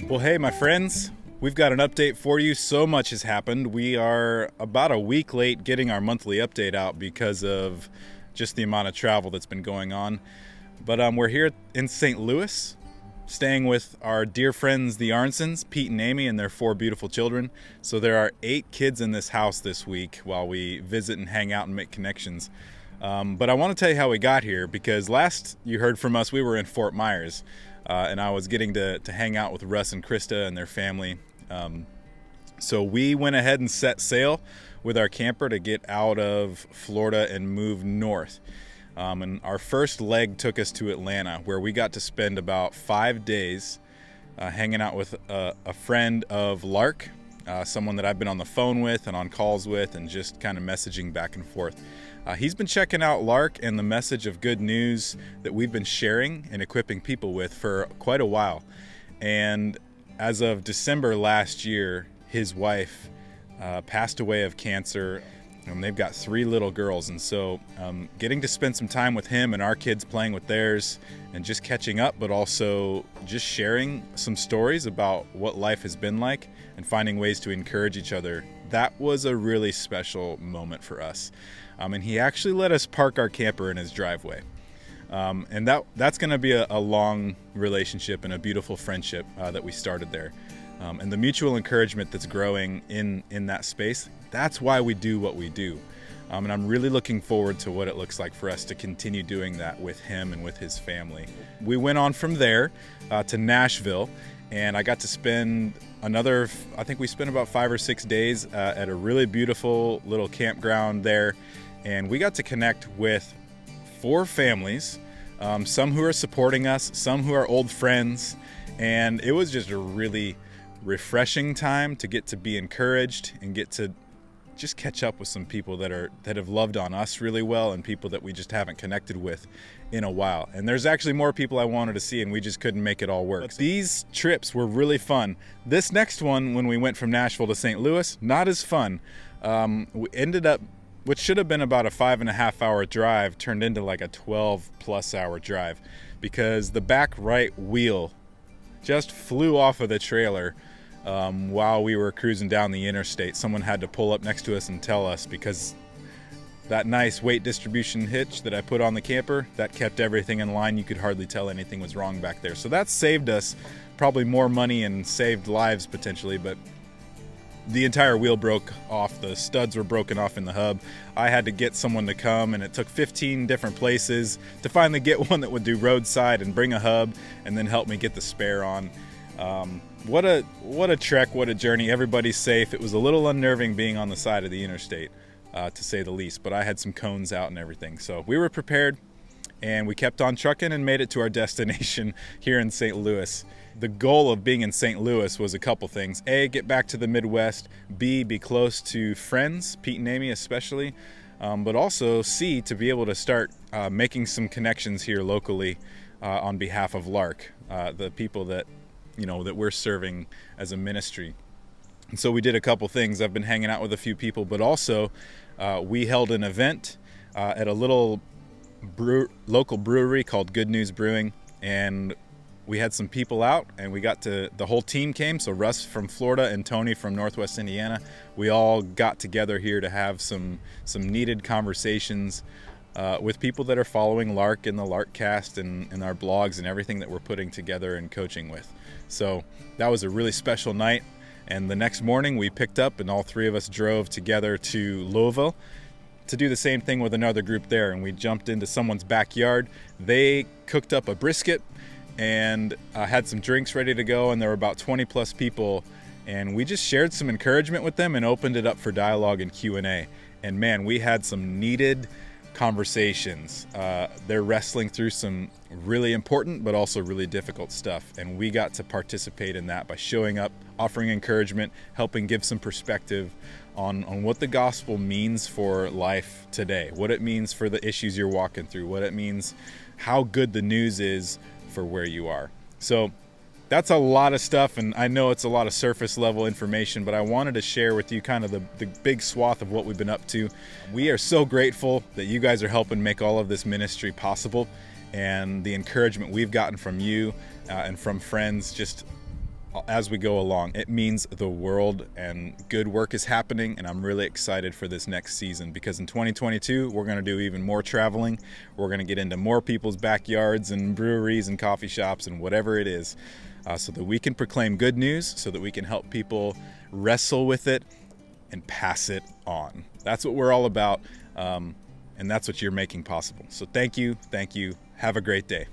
Well, hey, my friends, we've got an update for you. So much has happened. We are about a week late getting our monthly update out because of just the amount of travel that's been going on. But we're here in St. Louis, staying with our dear friends, the Arnsons, Pete and Amy, and their 4 beautiful children. So there are 8 kids in this house this week while we visit and hang out and make connections. But I want to tell you how we got here, because last you heard from us, we were in Fort Myers. And I was getting to hang out with Russ and Krista and their family. So we went ahead and set sail with our camper to get out of Florida and move north. And our first leg took us to Atlanta, where we got to spend about 5 days hanging out with a friend of Lark, someone that I've been on the phone with and on calls with and just kind of messaging back and forth. He's been checking out Lark and the message of good news that we've been sharing and equipping people with for quite a while. And as of December last year, his wife passed away of cancer. And they've got 3 little girls. And so getting to spend some time with him and our kids playing with theirs and just catching up, but also just sharing some stories about what life has been like and finding ways to encourage each other, that was a really special moment for us. And he actually let us park our camper in his driveway. And that's going to be a long relationship and a beautiful friendship that we started there. And the mutual encouragement that's growing in that space, that's why we do what we do. And I'm really looking forward to what it looks like for us to continue doing that with him and with his family. We went on from there to Nashville, and I got to spend I think we spent about 5 or 6 days at a really beautiful little campground there. And we got to connect with 4 families, some who are supporting us, some who are old friends. And it was just a really refreshing time to get to be encouraged and get to just catch up with some people that have loved on us really well, and people that we just haven't connected with in a while. And there's actually more people I wanted to see, and we just couldn't make it all work. But these trips were really fun. This next one, when we went from Nashville to St. Louis, not as fun. We ended up, which should have been about a 5.5-hour drive, turned into like a 12+ hour drive, because the back right wheel just flew off of the trailer while we were cruising down the interstate. Someone had to pull up next to us and tell us, because that nice weight distribution hitch that I put on the camper, that kept everything in line. You could hardly tell anything was wrong back there. So that saved us probably more money and saved lives potentially, but the entire wheel broke off. The studs were broken off in the hub. I had to get someone to come, and it took 15 different places to finally get one that would do roadside and bring a hub and then help me get the spare on. What a trek, what a journey. Everybody's safe. It was a little unnerving being on the side of the interstate, to say the least, but I had some cones out and everything. So we were prepared, and we kept on trucking and made it to our destination here in St. Louis. The goal of being in St. Louis was a couple things. A, get back to the Midwest. B, be close to friends, Pete and Amy especially. But also C, to be able to start making some connections here locally on behalf of Lark, the people that we're serving as a ministry. And so we did a couple things. I've been hanging out with a few people, but also we held an event at a little local brewery called Good News Brewing, and we had some people out, and the whole team came. So Russ from Florida and Tony from Northwest Indiana, we all got together here to have some needed conversations with people that are following Lark and the Larkcast and our blogs and everything that we're putting together and coaching with. So that was a really special night. And the next morning we picked up, and all 3 of us drove together to Louisville to do the same thing with another group there. And we jumped into someone's backyard. They cooked up a brisket and had some drinks ready to go, and there were about 20+ people, and we just shared some encouragement with them and opened it up for dialogue and Q&A. And man, we had some needed conversations. They're wrestling through some really important but also really difficult stuff, and we got to participate in that by showing up, offering encouragement, helping give some perspective on what the gospel means for life today, what it means for the issues you're walking through, what it means, how good the news is for where you are. So that's a lot of stuff, and I know it's a lot of surface level information, but I wanted to share with you kind of the big swath of what we've been up to. We are so grateful that you guys are helping make all of this ministry possible, and the encouragement we've gotten from you and from friends just as we go along. It means the world, and good work is happening, and I'm really excited for this next season, because in 2022 we're going to do even more traveling. We're going to get into more people's backyards and breweries and coffee shops and whatever it is, so that we can proclaim good news, so that we can help people wrestle with it and pass it on. That's what we're all about, and that's what you're making possible. So thank you. Have a great day.